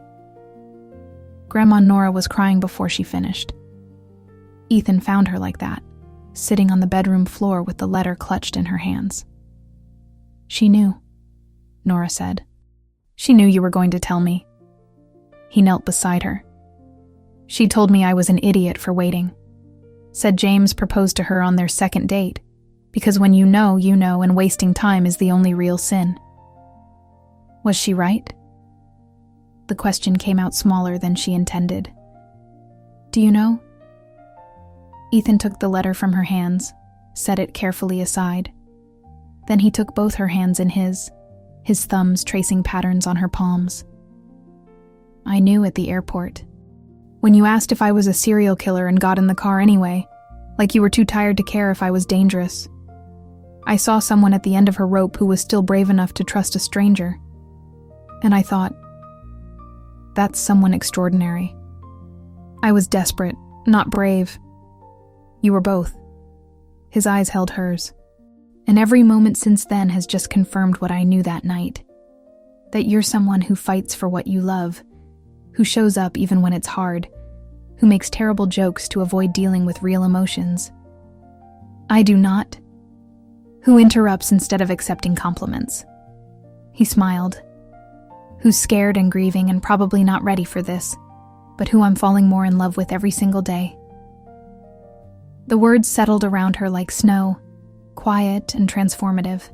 Grandma Nora was crying before she finished. Ethan found her like that, sitting on the bedroom floor with the letter clutched in her hands. She knew, Nora said. She knew you were going to tell me. He knelt beside her. She told me I was an idiot for waiting. Said James proposed to her on their second date. Because when you know, and wasting time is the only real sin. Was she right? The question came out smaller than she intended. Do you know? Ethan took the letter from her hands, set it carefully aside. Then he took both her hands in his thumbs tracing patterns on her palms. I knew at the airport. When you asked if I was a serial killer and got in the car anyway, like you were too tired to care if I was dangerous. I saw someone at the end of her rope who was still brave enough to trust a stranger. And I thought, that's someone extraordinary. I was desperate, not brave. You were both. His eyes held hers. And every moment since then has just confirmed what I knew that night. That you're someone who fights for what you love, who shows up even when it's hard, who makes terrible jokes to avoid dealing with real emotions. I do not. Who interrupts instead of accepting compliments. He smiled. Who's scared and grieving and probably not ready for this, but who I'm falling more in love with every single day. The words settled around her like snow, quiet and transformative.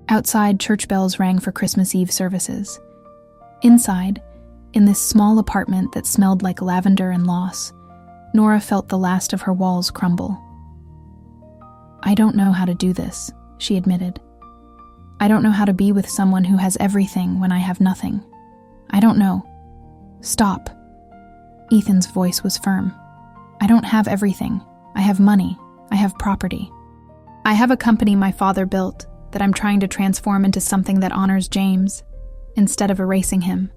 Outside, church bells rang for Christmas Eve services. Inside, in this small apartment that smelled like lavender and loss, Nora felt the last of her walls crumble. I don't know how to do this, she admitted. I don't know how to be with someone who has everything when I have nothing. I don't know. Stop. Ethan's voice was firm. I don't have everything. I have money. I have property. I have a company my father built that I'm trying to transform into something that honors James, instead of erasing him.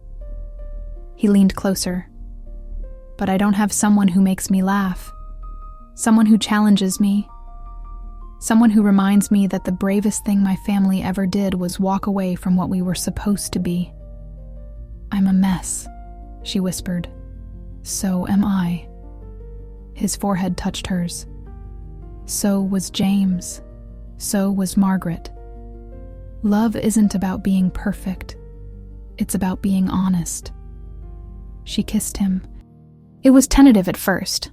He leaned closer. But I don't have someone who makes me laugh. Someone who challenges me. Someone who reminds me that the bravest thing my family ever did was walk away from what we were supposed to be. I'm a mess, she whispered. So am I. His forehead touched hers. So was James. So was Margaret. Love isn't about being perfect. It's about being honest. She kissed him. It was tentative at first,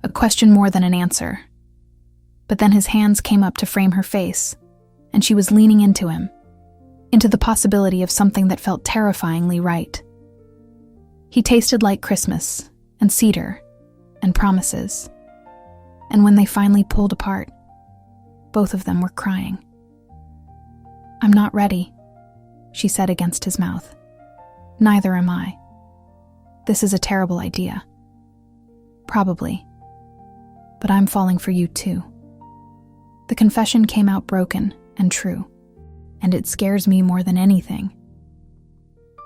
a question more than an answer. But then his hands came up to frame her face, and she was leaning into him, into the possibility of something that felt terrifyingly right. He tasted like Christmas, and cedar, and promises. And when they finally pulled apart, both of them were crying. "I'm not ready," she said against his mouth. "Neither am I. This is a terrible idea. Probably. But I'm falling for you too." The confession came out broken and true, and it scares me more than anything.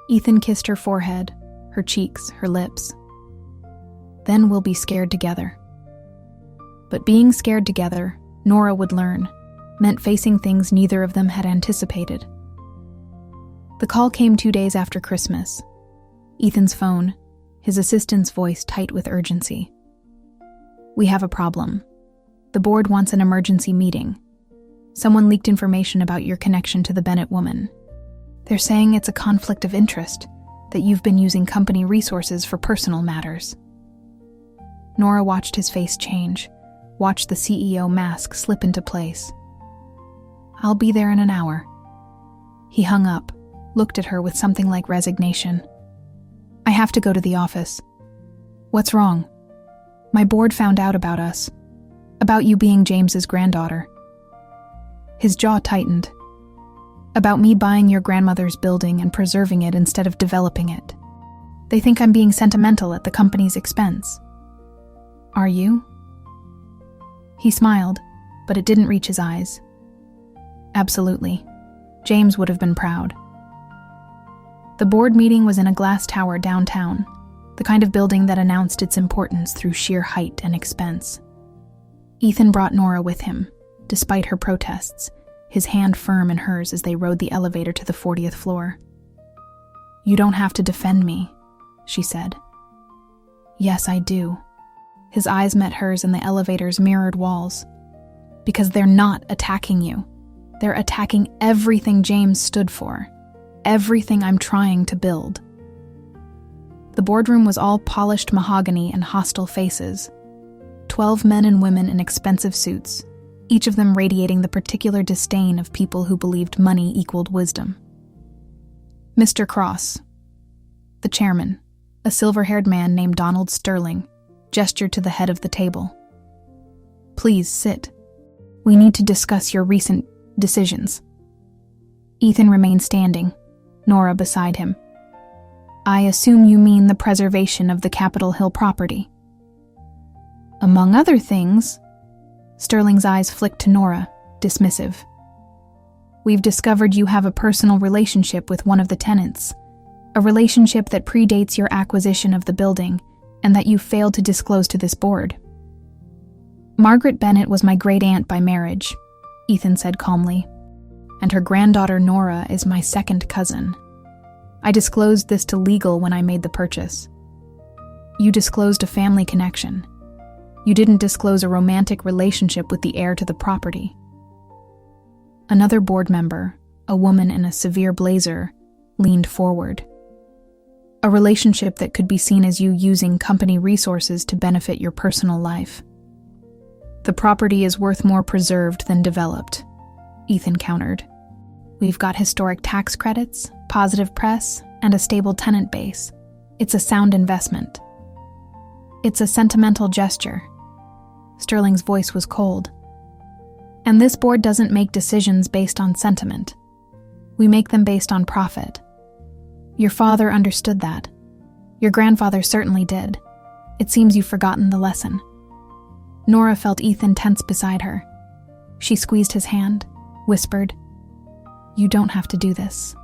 Ethan kissed her forehead, her cheeks, her lips. "Then we'll be scared together." But being scared together, Nora would learn, meant facing things neither of them had anticipated. The call came 2 days after Christmas. Ethan's phone, his assistant's voice tight with urgency. "We have a problem. The board wants an emergency meeting. Someone leaked information about your connection to the Bennett woman. They're saying it's a conflict of interest, that you've been using company resources for personal matters." Nora watched his face change, watched the CEO mask slip into place. "I'll be there in an hour." He hung up, looked at her with something like resignation. "I have to go to the office." "What's wrong?" "My board found out about us. About you being James's granddaughter." His jaw tightened. "About me buying your grandmother's building and preserving it instead of developing it. They think I'm being sentimental at the company's expense." "Are you?" He smiled, but it didn't reach his eyes. "Absolutely. James would have been proud." The board meeting was in a glass tower downtown, the kind of building that announced its importance through sheer height and expense. Ethan brought Nora with him, despite her protests, his hand firm in hers as they rode the elevator to the 40th floor. "You don't have to defend me," she said. "Yes, I do." His eyes met hers in the elevator's mirrored walls. "Because they're not attacking you. They're attacking everything James stood for, everything I'm trying to build." The boardroom was all polished mahogany and hostile faces. 12 men and women in expensive suits, each of them radiating the particular disdain of people who believed money equaled wisdom. Mr. Cross, the chairman, a silver-haired man named Donald Sterling, gestured to the head of the table. "Please sit. We need to discuss your recent decisions." Ethan remained standing, Nora beside him. "I assume you mean the preservation of the Capitol Hill property." "Among other things," Sterling's eyes flicked to Nora, dismissive. "We've discovered you have a personal relationship with one of the tenants, a relationship that predates your acquisition of the building and that you failed to disclose to this board." "Margaret Bennett was my great-aunt by marriage," Ethan said calmly, "and her granddaughter Nora is my second cousin. I disclosed this to legal when I made the purchase. You disclosed a family connection. You didn't disclose a romantic relationship with the heir to the property." Another board member, a woman in a severe blazer, leaned forward. "A relationship that could be seen as you using company resources to benefit your personal life." "The property is worth more preserved than developed," Ethan countered. "We've got historic tax credits, positive press, and a stable tenant base. It's a sound investment." "It's a sentimental gesture." Sterling's voice was cold. "And this board doesn't make decisions based on sentiment. We make them based on profit. Your father understood that. Your grandfather certainly did. It seems you've forgotten the lesson." Nora felt Ethan tense beside her. She squeezed his hand, whispered, "You don't have to do this."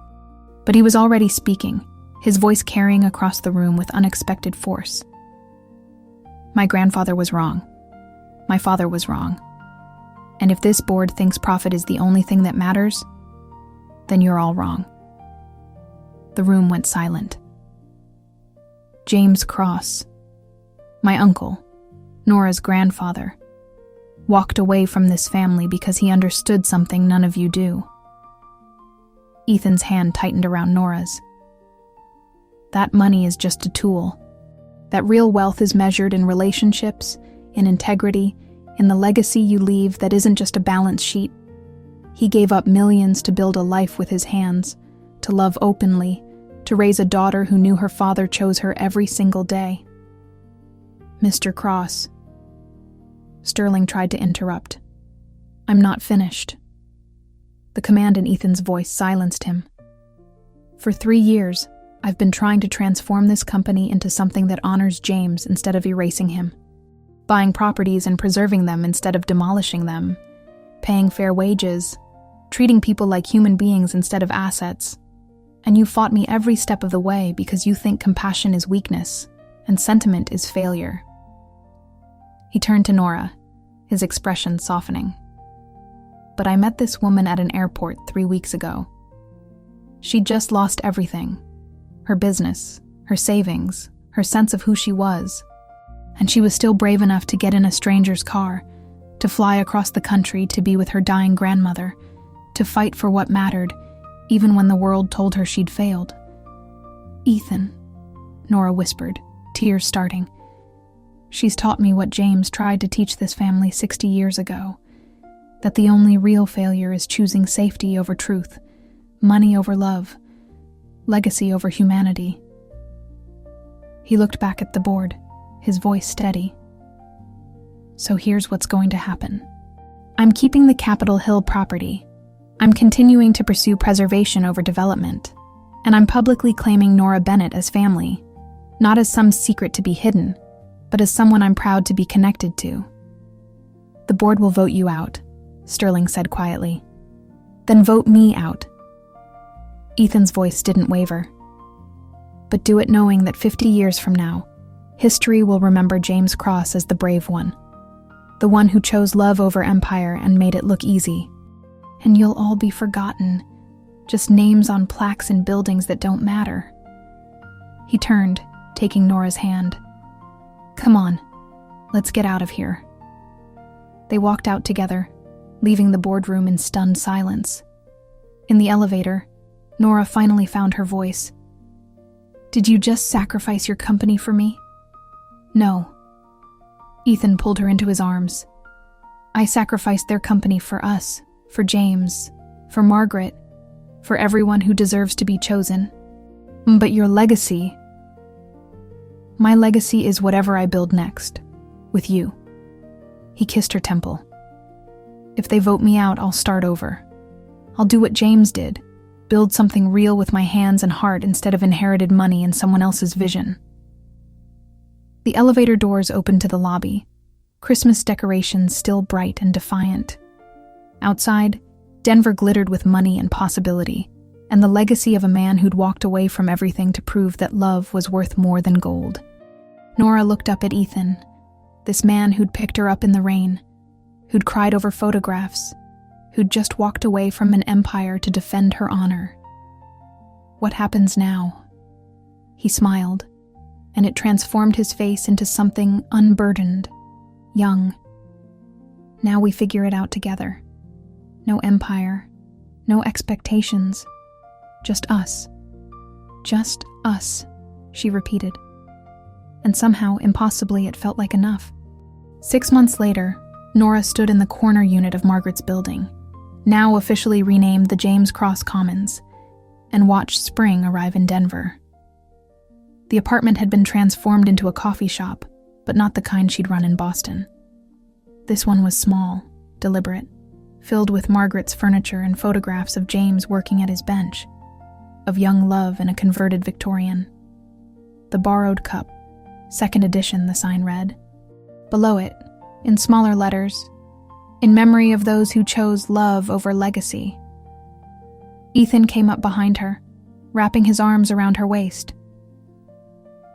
But he was already speaking, his voice carrying across the room with unexpected force. "My grandfather was wrong. My father was wrong. And if this board thinks profit is the only thing that matters, then you're all wrong." The room went silent. James Cross, my uncle, Nora's grandfather, walked away from this family because he understood something none of you do. Ethan's hand tightened around Nora's. that money is just a tool. That real wealth is measured in relationships, in integrity, in the legacy you leave that isn't just a balance sheet. He gave up millions to build a life with his hands, to love openly, to raise a daughter who knew her father chose her every single day. Mr. Cross. Sterling tried to interrupt. I'm not finished. The command in Ethan's voice silenced him. For 3 years, I've been trying to transform this company into something that honors James instead of erasing him. Buying properties and preserving them instead of demolishing them. Paying fair wages. Treating people like human beings instead of assets. And you fought me every step of the way because you think compassion is weakness and sentiment is failure. He turned to Nora, his expression softening. But I met this woman at an airport 3 weeks ago. She'd just lost everything. Her business, her savings, her sense of who she was. And she was still brave enough to get in a stranger's car, to fly across the country to be with her dying grandmother, to fight for what mattered, even when the world told her she'd failed. Ethan, Nora whispered, tears starting. She's taught me what James tried to teach this family 60 years ago, that the only real failure is choosing safety over truth, money over love, legacy over humanity. He looked back at the board, his voice steady. So here's what's going to happen. I'm keeping the Capitol Hill property. I'm continuing to pursue preservation over development. And I'm publicly claiming Nora Bennett as family, not as some secret to be hidden, but as someone I'm proud to be connected to. The board will vote you out, Sterling said quietly. Then vote me out. Ethan's voice didn't waver. But do it knowing that 50 years from now, history will remember James Cross as the brave one, the one who chose love over empire and made it look easy. And you'll all be forgotten, just names on plaques in buildings that don't matter. He turned, taking Nora's hand. Come on, let's get out of here. They walked out together, leaving the boardroom in stunned silence. In the elevator, Nora finally found her voice. Did you just sacrifice your company for me? No. Ethan pulled her into his arms. I sacrificed their company for us, for James, for Margaret, for everyone who deserves to be chosen. But your legacy... My legacy is whatever I build next, with you. He kissed her temple. If they vote me out, I'll start over. I'll do what James did, build something real with my hands and heart instead of inherited money and someone else's vision. The elevator doors opened to the lobby, Christmas decorations still bright and defiant. Outside, Denver glittered with money and possibility, and the legacy of a man who'd walked away from everything to prove that love was worth more than gold. Nora looked up at Ethan, this man who'd picked her up in the rain, who'd cried over photographs, who'd just walked away from an empire to defend her honor. What happens now? He smiled, and it transformed his face into something unburdened, young. Now we figure it out together. No empire, no expectations, just us. Just us, she repeated. And somehow, impossibly, it felt like enough. 6 months later, Nora stood in the corner unit of Margaret's building, now officially renamed the James Cross Commons, and watched spring arrive in Denver. The apartment had been transformed into a coffee shop, but not the kind she'd run in Boston. This one was small, deliberate, filled with Margaret's furniture and photographs of James working at his bench, of young love in a converted Victorian. The Borrowed Cup, 2nd edition, the sign read. Below it, in smaller letters, in memory of those who chose love over legacy. Ethan came up behind her, wrapping his arms around her waist.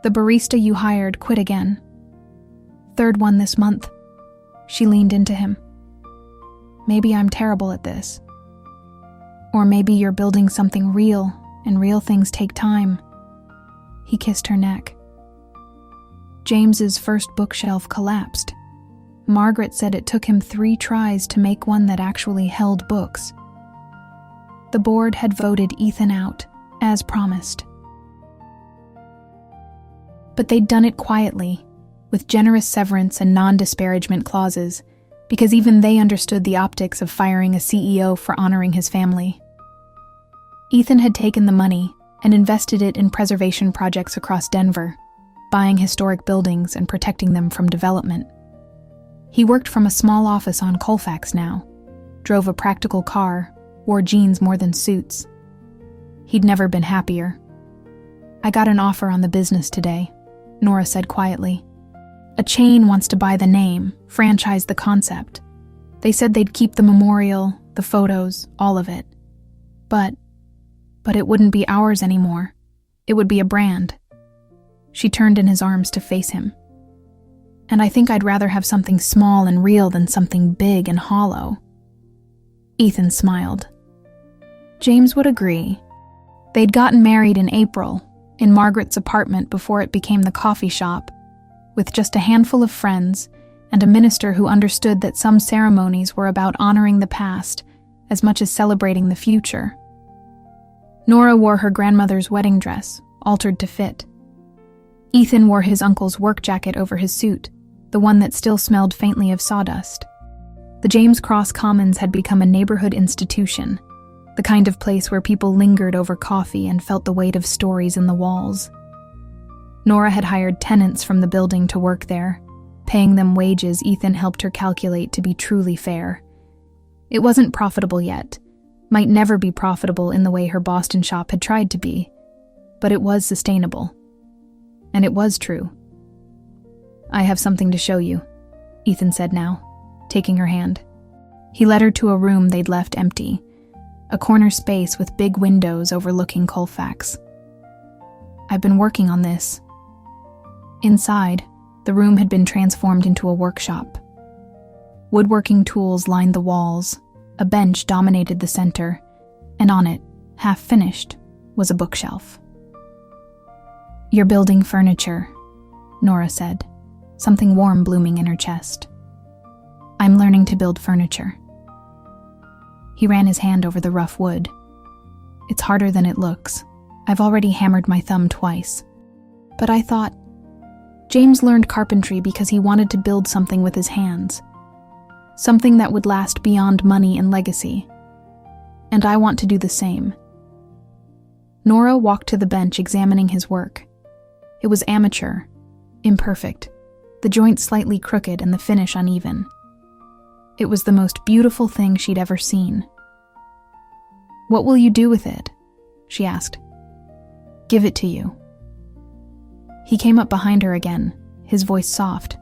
The barista you hired quit again. 3rd one this month. She leaned into him. Maybe I'm terrible at this. Or maybe you're building something real, and real things take time. He kissed her neck. James's first bookshelf collapsed. Margaret said it took him 3 tries to make one that actually held books. The board had voted Ethan out, as promised. But they'd done it quietly, with generous severance and non-disparagement clauses, because even they understood the optics of firing a CEO for honoring his family. Ethan had taken the money and invested it in preservation projects across Denver, buying historic buildings and protecting them from development. He worked from a small office on Colfax now, drove a practical car, wore jeans more than suits. He'd never been happier. "I got an offer on the business today," Nora said quietly. "A chain wants to buy the name, franchise the concept. They said they'd keep the memorial, the photos, all of it. But it wouldn't be ours anymore. It would be a brand." She turned in his arms to face him. "And I think I'd rather have something small and real than something big and hollow." Ethan smiled. James would agree. They'd gotten married in April, in Margaret's apartment before it became the coffee shop, with just a handful of friends and a minister who understood that some ceremonies were about honoring the past as much as celebrating the future. Nora wore her grandmother's wedding dress, altered to fit. Ethan wore his uncle's work jacket over his suit, the one that still smelled faintly of sawdust. The James Cross Commons had become a neighborhood institution, the kind of place where people lingered over coffee and felt the weight of stories in the walls. Nora had hired tenants from the building to work there, paying them wages Ethan helped her calculate to be truly fair. It wasn't profitable yet, might never be profitable in the way her Boston shop had tried to be, but it was sustainable. And it was true. "I have something to show you," Ethan said now, taking her hand. He led her to a room they'd left empty, a corner space with big windows overlooking Colfax. "I've been working on this." Inside, the room had been transformed into a workshop. Woodworking tools lined the walls, a bench dominated the center, and on it, half finished, was a bookshelf. "You're building furniture," Nora said, something warm blooming in her chest. "I'm learning to build furniture." He ran his hand over the rough wood. "It's harder than it looks. I've already hammered my thumb twice. But I thought, James learned carpentry because he wanted to build something with his hands. Something that would last beyond money and legacy. And I want to do the same." Nora walked to the bench examining his work. It was amateur, imperfect, the joints slightly crooked and the finish uneven. It was the most beautiful thing she'd ever seen. "What will you do with it?" she asked. "Give it to you." He came up behind her again, his voice soft.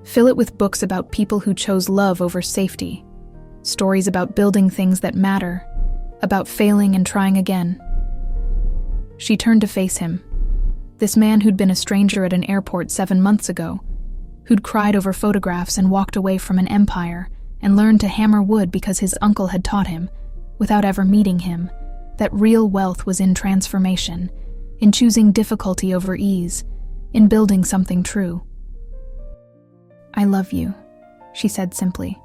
"Fill it with books about people who chose love over safety, stories about building things that matter, about failing and trying again." She turned to face him. This man who'd been a stranger at an airport 7 months ago, who'd cried over photographs and walked away from an empire and learned to hammer wood because his uncle had taught him, without ever meeting him, that real wealth was in transformation, in choosing difficulty over ease, in building something true. "I love you," she said simply.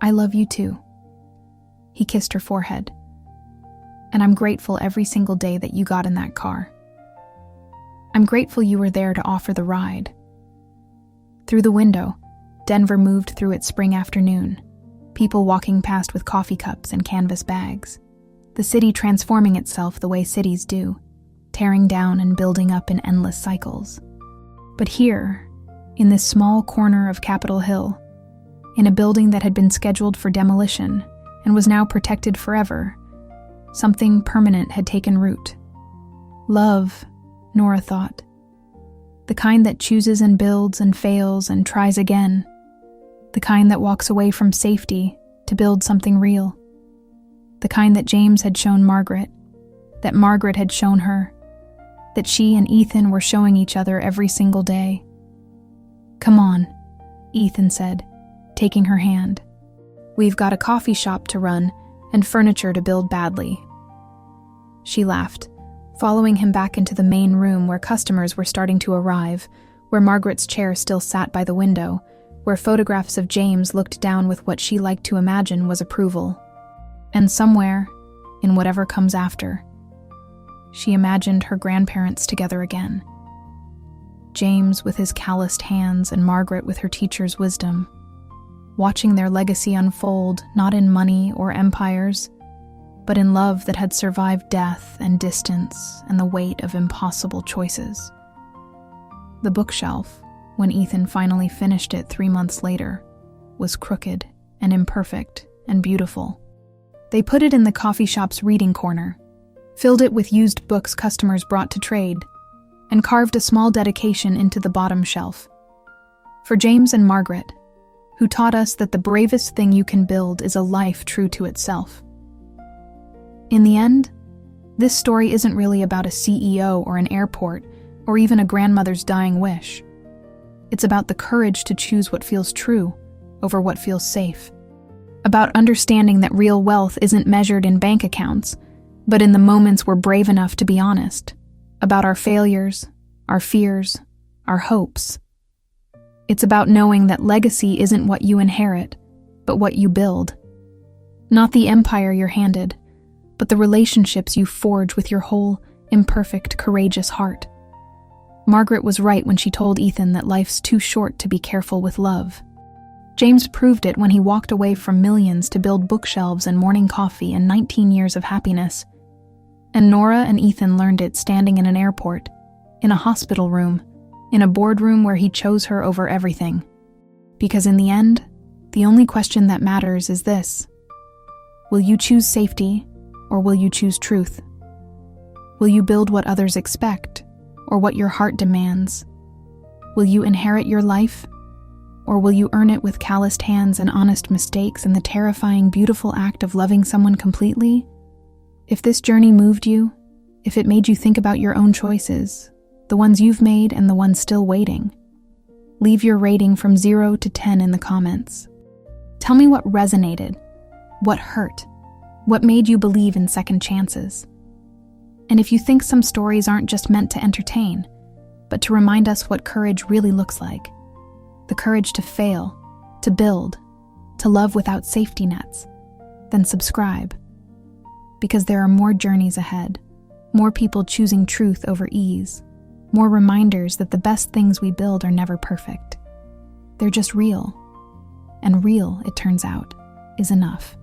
"I love you too." He kissed her forehead. "And I'm grateful every single day that you got in that car. I'm grateful you were there to offer the ride." Through the window, Denver moved through its spring afternoon, people walking past with coffee cups and canvas bags, the city transforming itself the way cities do, tearing down and building up in endless cycles. But here, in this small corner of Capitol Hill, in a building that had been scheduled for demolition and was now protected forever, something permanent had taken root. Love, Nora thought. The kind that chooses and builds and fails and tries again. The kind that walks away from safety to build something real. The kind that James had shown Margaret, that Margaret had shown her, that she and Ethan were showing each other every single day. "Come on," Ethan said, taking her hand. "We've got a coffee shop to run and furniture to build badly." She laughed, following him back into the main room where customers were starting to arrive, where Margaret's chair still sat by the window, where photographs of James looked down with what she liked to imagine was approval. And somewhere, in whatever comes after, she imagined her grandparents together again. James with his calloused hands and Margaret with her teacher's wisdom, watching their legacy unfold not in money or empires, but in love that had survived death and distance and the weight of impossible choices. The bookshelf, when Ethan finally finished it 3 months later, was crooked and imperfect and beautiful. They put it in the coffee shop's reading corner, filled it with used books customers brought to trade, and carved a small dedication into the bottom shelf. For James and Margaret, who taught us that the bravest thing you can build is a life true to itself. In the end, this story isn't really about a CEO or an airport or even a grandmother's dying wish. It's about the courage to choose what feels true over what feels safe. About understanding that real wealth isn't measured in bank accounts, but in the moments we're brave enough to be honest. About our failures, our fears, our hopes. It's about knowing that legacy isn't what you inherit, but what you build. Not the empire you're handed, but the relationships you forge with your whole, imperfect, courageous heart. Margaret was right when she told Ethan that life's too short to be careful with love. James proved it when he walked away from millions to build bookshelves and morning coffee and 19 years of happiness. And Nora and Ethan learned it standing in an airport, in a hospital room, in a boardroom where he chose her over everything. Because in the end, the only question that matters is this: will you choose safety, or will you choose truth? Will you build what others expect, or what your heart demands? Will you inherit your life, or will you earn it with calloused hands and honest mistakes and the terrifying, beautiful act of loving someone completely? If this journey moved you, if it made you think about your own choices, the ones you've made and the ones still waiting, leave your rating from 0 to 10 in the comments. Tell me what resonated, what hurt, what made you believe in second chances. And if you think some stories aren't just meant to entertain, but to remind us what courage really looks like, the courage to fail, to build, to love without safety nets, then subscribe. Because there are more journeys ahead, more people choosing truth over ease, more reminders that the best things we build are never perfect. They're just real. And real, it turns out, is enough.